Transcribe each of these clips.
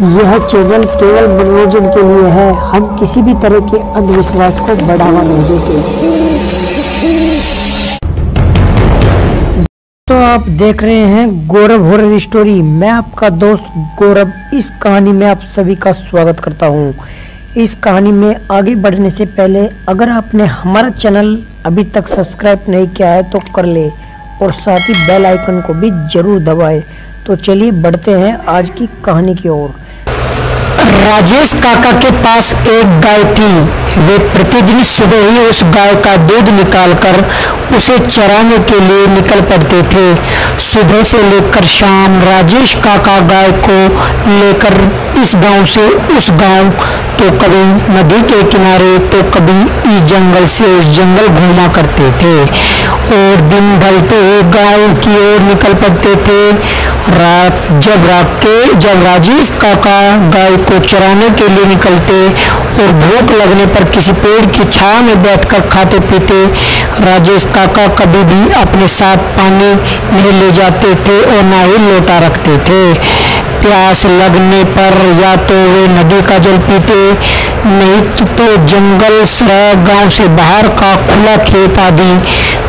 यह चैनल केवल मनोरंजन के लिए है। हम किसी भी तरह के अंधविश्वास को बढ़ावा नहीं देते। तो आप देख रहे हैं गौरव हॉरर स्टोरी। मैं आपका दोस्त गौरव इस कहानी में आप सभी का स्वागत करता हूं। इस कहानी में आगे बढ़ने से पहले अगर आपने हमारा चैनल अभी तक सब्सक्राइब नहीं किया है तो कर ले और साथ ही बेल आइकन को भी जरूर दबाएं। तो चलिए बढ़ते हैं आज की कहानी की ओर। राजेश काका के पास एक गाय थी। वे प्रतिदिन सुबह ही उस गाय का दूध निकालकर उसे चराने के लिए निकल पड़ते थे। सुबह से लेकर शाम राजेश काका गाय को लेकर इस गांव से उस गांव, तो कभी नदी के किनारे तो कभी इस जंगल से उस जंगल घूमा करते थे और दिन ढलते हुए गांव की ओर निकल पड़ते थे। जब राजेश काका गाय को चराने के लिए निकलते और भूख लगने पर किसी पेड़ की छाया में बैठकर खाते पीते, राजेश काका कभी भी अपने साथ पानी नहीं ले जाते थे और ना ही लोटा रखते थे। प्यास लगने पर या तो वे नदी का जल पीते, नहीं तो जंगल, सड़क, गांव से बाहर का खुला खेत आदि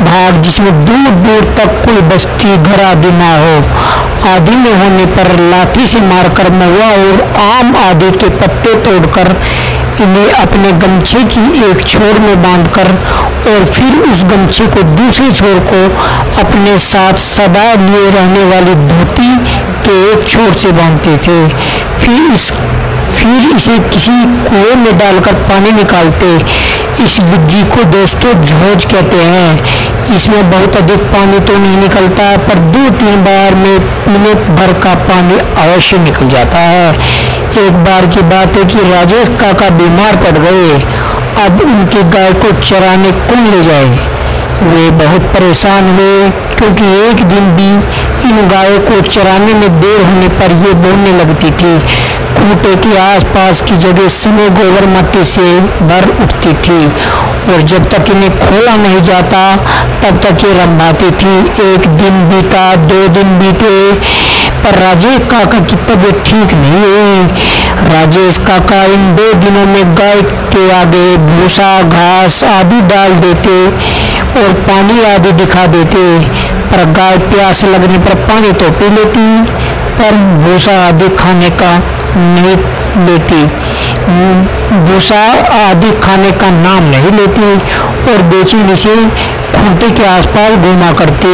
भाग जिसमें दूर दूर तक कोई बस्ती घर आदि ना हो, आदि में होने पर लाठी से मारकर महुआ और आम आदि के पत्ते तोड़कर इन्हें अपने गमछे की एक छोर में बांधकर और फिर उस गमछे को दूसरे छोर को अपने साथ सदा लिए रहने वाली धोती के एक छोर से बांधते थे। फिर इसे किसी कुएं में डालकर पानी निकालते। इस विधि को दोस्तों झोज कहते हैं। इसमें बहुत अधिक पानी तो नहीं निकलता, पर 2-3 बार में पीने भर का पानी अवश्य निकल जाता है। एक बार की बात है कि राजेश काका बीमार पड़ गए। अब उनकी गाय को चराने कौन ले जाए? वे बहुत परेशान हुए, क्योंकि एक दिन भी इन गायों को चराने में देर होने पर ये बोलने लगती थी। खूंटे के आसपास की जगह सने गोबर मट्टी से भर उठती थी और जब तक इन्हें खोला नहीं जाता तब तक ये रंभाती थी। एक दिन बीता, 2 दिन बीते, पर राजेश काका की तबीयत ठीक नहीं हुई। राजेश काका इन 2 दिनों में गाय के आगे भूसा, घास आदि डाल देते और पानी आदि दिखा देते, पर गाय प्यास लगने पर पानी तो पी लेती, पर भूसा आदि खाने का नहीं लेती, भूसा आदि खाने का नाम नहीं लेती और बेचैनी से खूंटे के आसपास घूमा करती।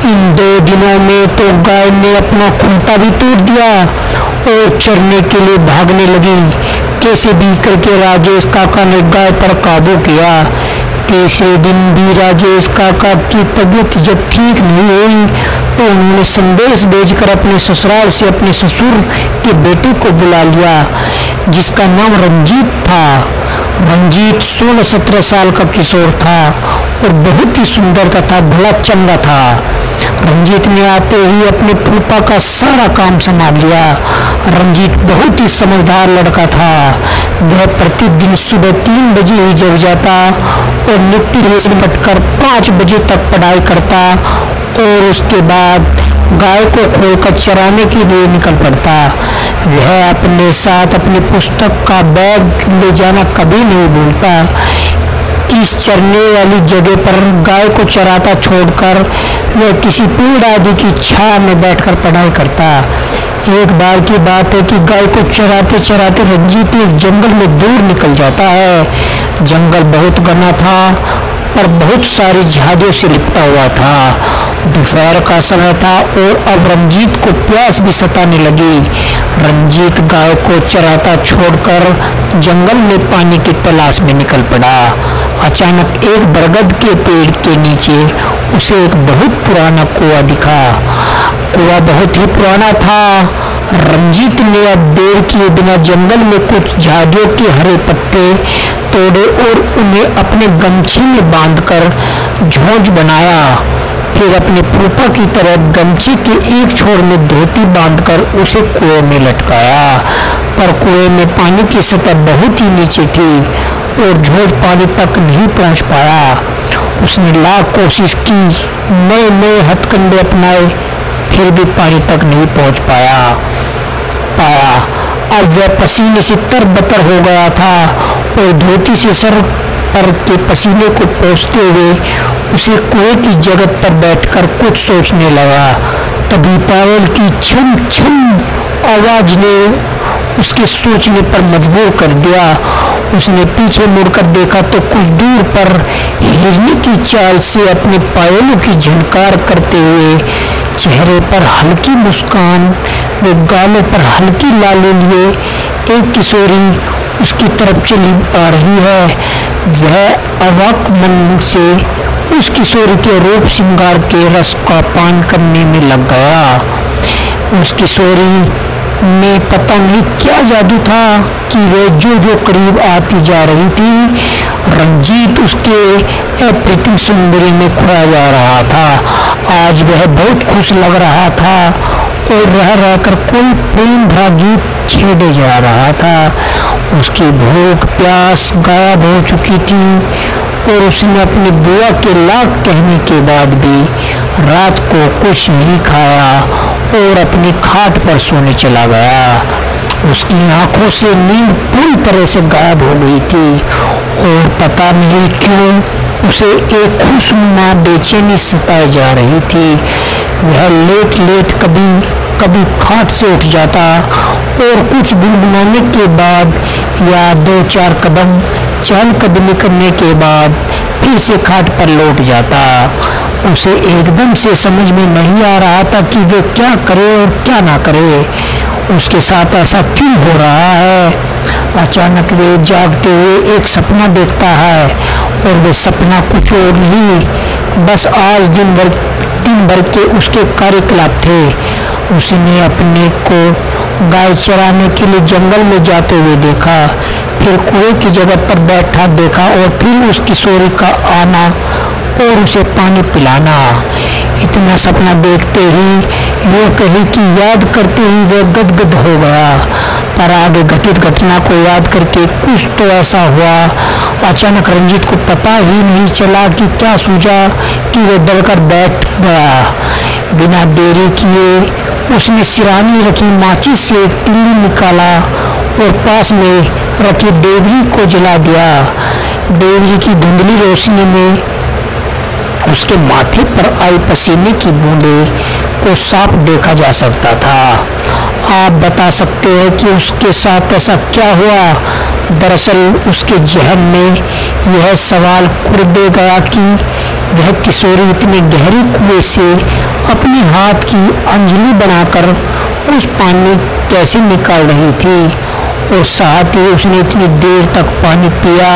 इन 2 दिनों में तो गाय ने अपना खूंटा भी तोड़ दिया और चरने के लिए भागने लगी। कैसे भी करके राजेश काका ने गाय पर काबू किया। तीसरे दिन भी राजेश काका की तबीयत जब ठीक नहीं हुई तो उन्होंने संदेश भेजकर अपने ससुराल से अपने ससुर के बेटे को बुला लिया, जिसका नाम रंजीत था। रंजीत 16-17 साल का किशोर था और बहुत ही सुंदर तथा भला चंगा था। रंजीत ने आते ही अपने फूफा का सारा काम संभाल लिया। रंजीत बहुत ही समझदार लड़का था। वह प्रतिदिन सुबह 3 बजे ही जग जाता और नित्य से बैठकर 5 बजे तक पढ़ाई करता और उसके बाद गाय को खोलकर चराने के लिए निकल पड़ता। वह अपने साथ अपनी पुस्तक का बैग ले जाना कभी नहीं भूलता। इस चरने वाली जगह पर गाय को चराता छोड़कर वह किसी पेड़ आदि की छाया में बैठकर पढ़ाई करता। एक बार की बात है कि गाय को चराते चराते रंजीत एक जंगल में दूर निकल जाता है। जंगल बहुत घना था पर बहुत सारी झाड़ियों से लिपटा हुआ था। दोपहर का समय था और अब रंजीत को प्यास भी सताने लगी। रंजीत गाय को चराता छोड़कर जंगल में पानी की तलाश में निकल पड़ा। अचानक एक बरगद के पेड़ के नीचे उसे एक बहुत पुराना कुआं दिखा। कुआं बहुत ही पुराना था। रंजीत ने अब देर किए बिना जंगल में कुछ झाड़ियों के हरे पत्ते तोड़े और उन्हें अपने गमछे में बांधकर झोंझ बनाया। फिर अपने फूफा की तरह गमछे के एक छोर में धोती बांधकर उसे कुएं में लटकाया, पर कुएं में पानी की सतह बहुत ही नीचे थी और झोंझ पानी तक नहीं पहुंच पाया। उसने लाख कोशिश की, नए नए हथकंडे अपनाए, फिर भी पानी तक नहीं पहुंच पाया। पाया। अब वह पसीने से तरबतर हो गया था और धोती से सर पर के पसीने को पोंछते हुए उसे कुएं की जगह पर बैठकर कुछ सोचने लगा। तभी पायल की छम छम आवाज ने उसके सोचने पर मजबूर कर दिया। उसने पीछे मुड़कर देखा तो कुछ दूर पर हिरनी की चाल से अपने पायलों की झनकार करते हुए चेहरे पर हल्की मुस्कान व गालों पर हल्की लाली लिए एक किशोरी उसकी तरफ चली आ रही है। वह अवाक मन से उस किशोरी के रूप श्रृंगार के रस का पान करने में लग गया। उस किशोरी में पता नहीं क्या जादू था कि वह जो जो करीब आती जा रही थी, रंजीत उसके अप्रतिम सौंदर्य में खोया जा रहा था। आज वह बहुत खुश लग रहा था और रह रहकर कोई प्रेम भरा गीत छेड़े जा रहा था। उसकी भूख प्यास गायब हो चुकी थी और उसने अपनी बुआ के लाख कहने के बाद भी रात को कुछ नहीं खाया और अपनी खाट पर सोने चला गया। उसकी आंखों से नींद पूरी तरह से गायब हो गई थी और पता नहीं क्यों उसे एक खुशनुमा बेचैनी सताई जा रही थी। वह लेट लेट कभी कभी खाट से उठ जाता और कुछ गुनगुनाने के बाद या दो चार कदम चहलकदमी करने के बाद फिर से खाट पर लौट जाता। उसे एकदम से समझ में नहीं आ रहा था कि वे क्या करे और क्या ना करे। उसके साथ ऐसा क्यों हो रहा है। अचानक वे जागते हुए एक सपना देखता है और वे सपना कुछ और नहीं, बस आज दिन भर के उसके कार्यकलाप थे। उसने अपने को गाय चराने के लिए जंगल में जाते हुए देखा, फिर कुएं की जगह पर बैठा देखा और फिर उस किशोरी का आना और उसे पानी पिलाना। इतना सपना देखते ही यूं कही कि याद करते ही वह गदगद हो गया। पर आगे घटित घटना को याद करके कुछ तो ऐसा हुआ। अचानक रंजीत को पता ही नहीं चला कि क्या सूझा कि वह डरकर बैठ गया। बिना देरी किए उसने सिरानी रखी माचिस से एक तीली निकाला और पास में रखी देवरी को जला दिया। देवरी की धुंधली रोशनी में उसके माथे पर आई पसीने की बूंदे को साफ देखा जा सकता था। आप बता सकते हैं कि उसके साथ ऐसा क्या हुआ। दरअसल उसके जहन में यह सवाल खुर दे गया कि वह किशोरी इतने गहरे कुएं से अपने हाथ की अंजलि बनाकर उस पानी कैसे निकाल रही थी और साथ ही उसने इतनी देर तक पानी पिया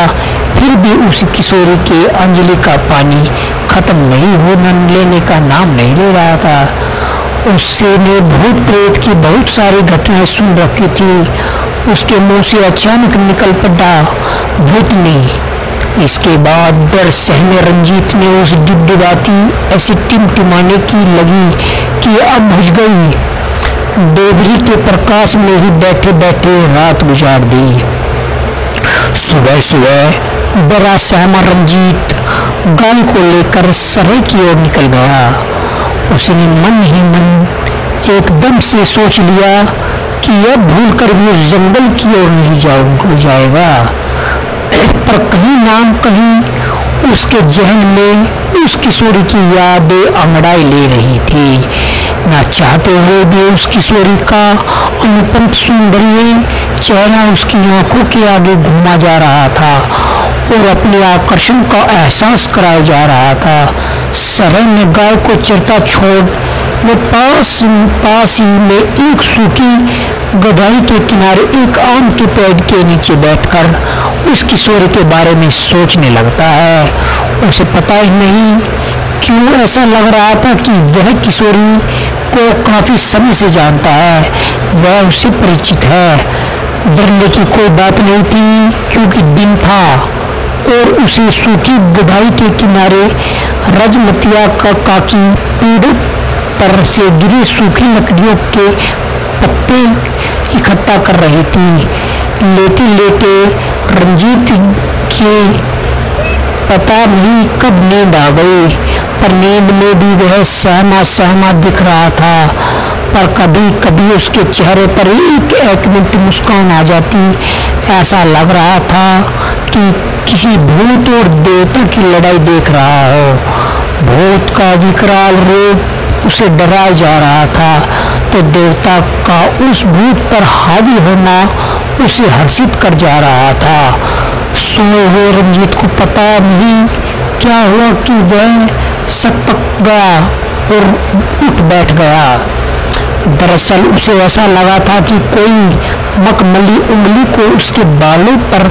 फिर भी उस किशोरी के अंजलि का पानी खत्म नहीं होने लेने का नाम नहीं ले रहा था। उसने भूत प्रेत की बहुत सारी घटनाएं सुन रखी थी। उसके मुंह से अचानक निकल पड़ा भूतनी। इसके बाद डर सहमे रंजीत ने उस डिबडिबाती ऐसी टिमटिमाने की लगी कि अब बुझ गई। देवरी के प्रकाश में ही बैठे बैठे रात गुजार दी। सुबह सुबह डरा सहमा रंजीत गाय को लेकर सराय की ओर निकल गया। उसने मन ही मन एकदम से सोच लिया कि अब भूलकर भी उस जंगल की ओर नहीं जाएगा। पर कहीं नाम कहीं उसके जहन में उस किशोरी की यादें अंगड़ाई ले रही थी। ना चाहते हुए भी उस किशोरी का अनुपम सौंदर्य चेहरा उसकी आंखों के आगे घूमा जा रहा था और अपने आकर्षण का एहसास कराया जा रहा था। सराय में गाय को चरता छोड़ वो पास ही में एक सूखी गदाई के किनारे एक आम के पेड़ के नीचे बैठकर उस किशोरी के बारे में सोचने लगता है। उसे पता ही नहीं क्यों ऐसा लग रहा था कि वह किशोरी को काफी समय से जानता है, वह उससे परिचित है। डरने की कोई बात नहीं थी क्योंकि दिन था और उसे सूखी गुदाई के किनारे रजमतिया का काकी पेड़ पर से गिरी सूखी लकड़ियों के पत्ते इकट्ठा कर रही थी। लेटे लेटे रंजीत के पता नहीं कब नींद आ गई, पर नींद में भी वह सहमा सहमा दिख रहा था। पर कभी कभी उसके चेहरे पर एक मिनट मुस्कान आ जाती। ऐसा लग रहा था कि किसी भूत और देवता की लड़ाई देख रहा हो। भूत का विकराल रूप उसे डरा जा रहा था, तो देवता का उस भूत पर हावी होना उसे हर्षित कर जा रहा था। सोए हुए रंजीत को पता नहीं क्या हुआ कि वह सटक गया और उठ बैठ गया। दरअसल उसे ऐसा लगा था कि कोई मखमली उंगली को उसके बालों पर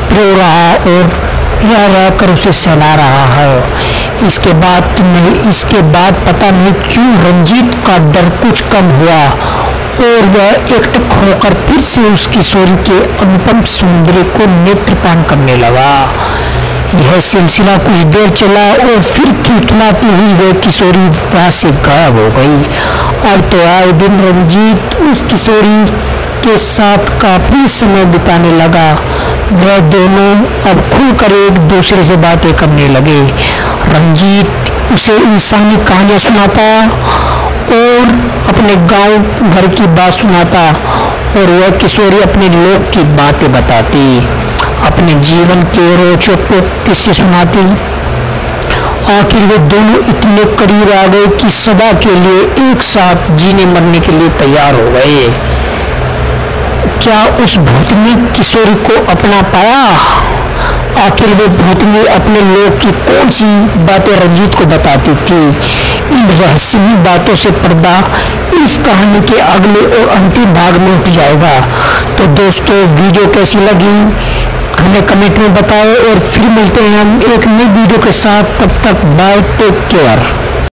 पिरो रहा और रह रह कर उसे सहला रहा है। इसके बाद पता नहीं क्यों रंजीत का डर कुछ कम हुआ और वह एकटक होकर फिर से उस किशोरी के अनुपम सौंदर्य को नेत्रपान करने लगा। यह सिलसिला कुछ देर चला और फिर खिलखिलाती हुई वह किशोरी वहां से गायब हो गई। अब तो आए दिन रंजीत उस किशोरी के साथ काफी समय बिताने लगा। वह दोनों अब खुलकर एक दूसरे से बातें करने लगे। रंजीत उसे इंसानी कहानियां सुनाता और अपने गांव घर की बात सुनाता और वह किशोरी अपने लोक की बातें बताती, अपने जीवन के रोचक किस्से सुनाती। आखिर वे दोनों इतने करीब आ गए कि सदा के लिए एक साथ जीने मरने के लिए तैयार हो गए। क्या उस भूतनी किशोरी को अपना पाया? आखिर वे भूतनी अपने लोग की कौन सी बातें रंजीत को बताती थी? इन रहस्यमयी बातों से पर्दा इस कहानी के अगले और अंतिम भाग में उठ जाएगा। तो दोस्तों, वीडियो कैसी लगी हमें कमेंट में बताएं और फिर मिलते हैं हम एक नई वीडियो के साथ। तब तक बाय, टेक केयर।